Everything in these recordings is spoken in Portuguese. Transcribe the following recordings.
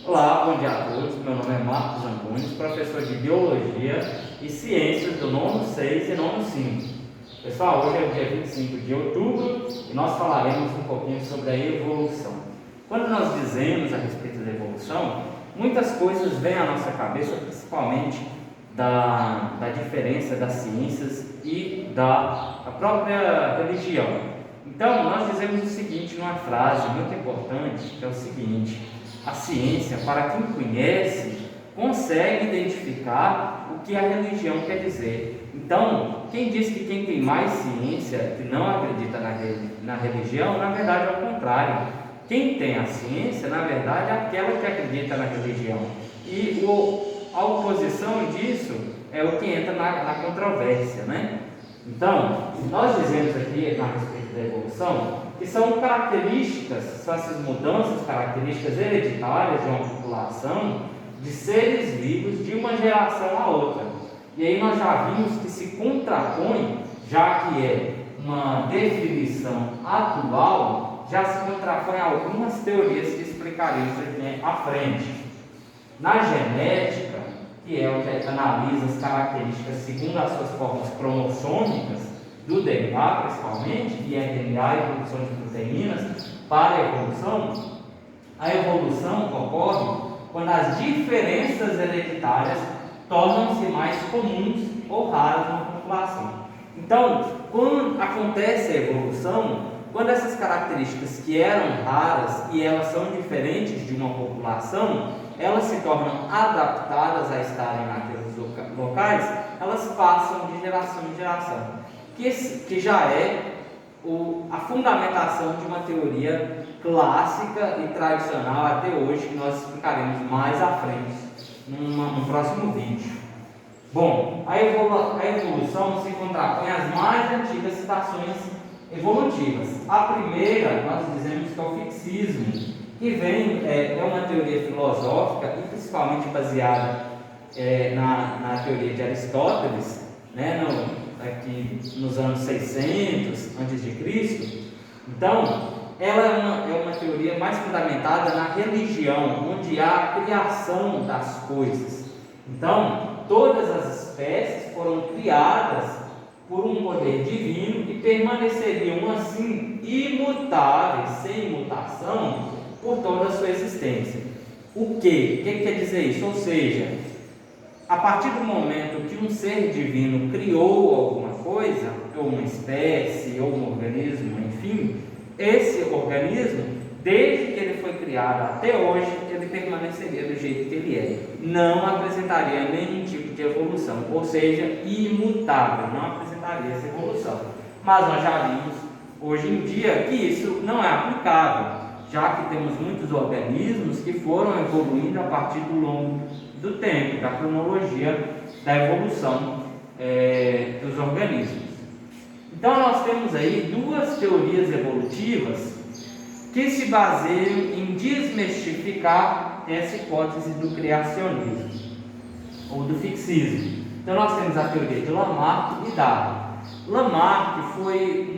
Olá, bom dia a todos. Meu nome é Marcos Antunes, professor de Biologia e Ciências do nono 6 e nono 5. Pessoal, hoje é o dia 25 de outubro e nós falaremos um pouquinho sobre a evolução. Quando nós dizemos a respeito da evolução, muitas coisas vêm à nossa cabeça, principalmente da diferença das ciências e da própria religião. Então, nós dizemos o seguinte numa frase muito importante, que é o seguinte: a ciência, para quem conhece, consegue identificar o que a religião quer dizer. Então, quem diz que quem tem mais ciência, que não acredita na religião, na verdade é o contrário. Quem tem a ciência, na verdade, é aquela que acredita na religião. E a oposição disso é o que entra na controvérsia, né? Então, nós dizemos aqui a respeito da evolução que são características, são essas mudanças, características hereditárias de uma população, de seres vivos de uma geração a outra. E aí nós já vimos que se contrapõe, já que é uma definição atual, já se contrapõe a algumas teorias que explicaremos aqui à frente. Na genética, que é o que analisa as características segundo as suas formas cromossômicas do DNA, principalmente, que é DNA e produção de proteínas para a evolução ocorre quando as diferenças hereditárias tornam-se mais comuns ou raras na população. Então, quando acontece a evolução, quando essas características que eram raras e elas são diferentes de uma população, elas se tornam adaptadas a estarem naqueles locais, elas passam de geração em geração, que já é a fundamentação de uma teoria clássica e tradicional até hoje, que nós explicaremos mais à frente, no próximo vídeo. Bom, a evolução se contrapõe às mais antigas citações evolutivas. A primeira, nós dizemos que é o fixismo, que é uma teoria filosófica e principalmente baseada na teoria de Aristóteles, né, aqui nos anos 600 a.C. Então, ela é uma teoria mais fundamentada na religião, onde há a criação das coisas. Então, todas as espécies foram criadas por um poder divino e permaneceriam assim imutáveis, sem mutação, por toda a sua existência. O que quer dizer isso? Ou seja, a partir do momento que um ser divino criou alguma coisa, ou uma espécie, ou um organismo, enfim, esse organismo, desde que ele foi criado até hoje, ele permaneceria do jeito que ele é. Não apresentaria nenhum tipo de evolução, ou seja, imutável, não apresentaria essa evolução. Mas nós já vimos hoje em dia que isso não é aplicável, já que temos muitos organismos que foram evoluindo a partir do longo do tempo, da cronologia da evolução dos organismos. Então nós temos aí duas teorias evolutivas que se baseiam em desmistificar essa hipótese do criacionismo ou do fixismo. Então nós temos a teoria de Lamarck e Darwin. Lamarck foi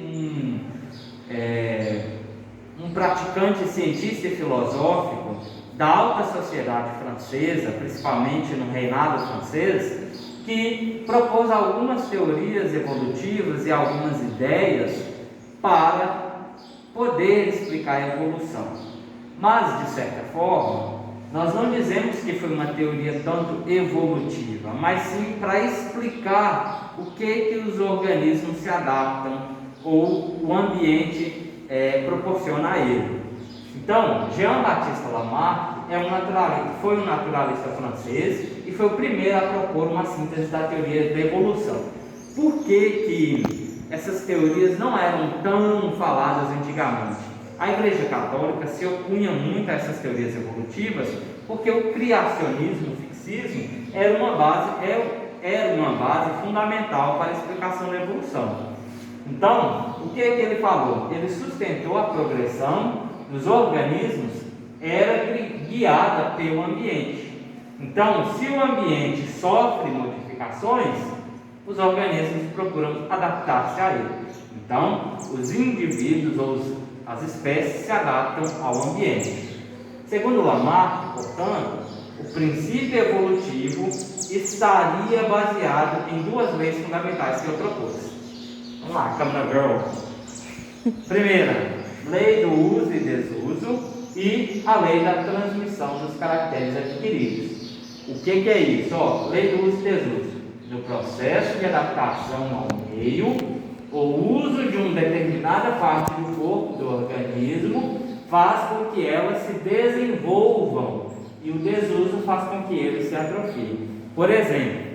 um praticante cientista e filosófico da alta sociedade francesa, principalmente no reinado francês, que propôs algumas teorias evolutivas e algumas ideias para poder explicar a evolução. Mas, de certa forma, nós não dizemos que foi uma teoria tanto evolutiva, mas sim para explicar o que os organismos se adaptam ou o ambiente proporciona a ele. Então, Jean-Baptiste Lamarck foi um naturalista francês e foi o primeiro a propor uma síntese da teoria da evolução. Por que essas teorias não eram tão faladas antigamente? A Igreja Católica se opunha muito a essas teorias evolutivas porque o criacionismo, o fixismo, era uma base fundamental para a explicação da evolução. Então, o que ele falou? Ele sustentou a progressão dos organismos era guiada pelo ambiente. Então, se o ambiente sofre modificações, os organismos procuram adaptar-se a ele. Então, os indivíduos ou as espécies se adaptam ao ambiente. Segundo Lamarck, portanto, o princípio evolutivo estaria baseado em duas leis fundamentais que eu propus. Vamos lá, Câmara Girl. Primeira, lei do uso e desuso e a lei da transmissão dos caracteres adquiridos. O que é isso? Lei do uso e desuso. No processo de adaptação ao meio, o uso de uma determinada parte do corpo, do organismo, faz com que elas se desenvolvam e o desuso faz com que eles se atrofiem. Por exemplo,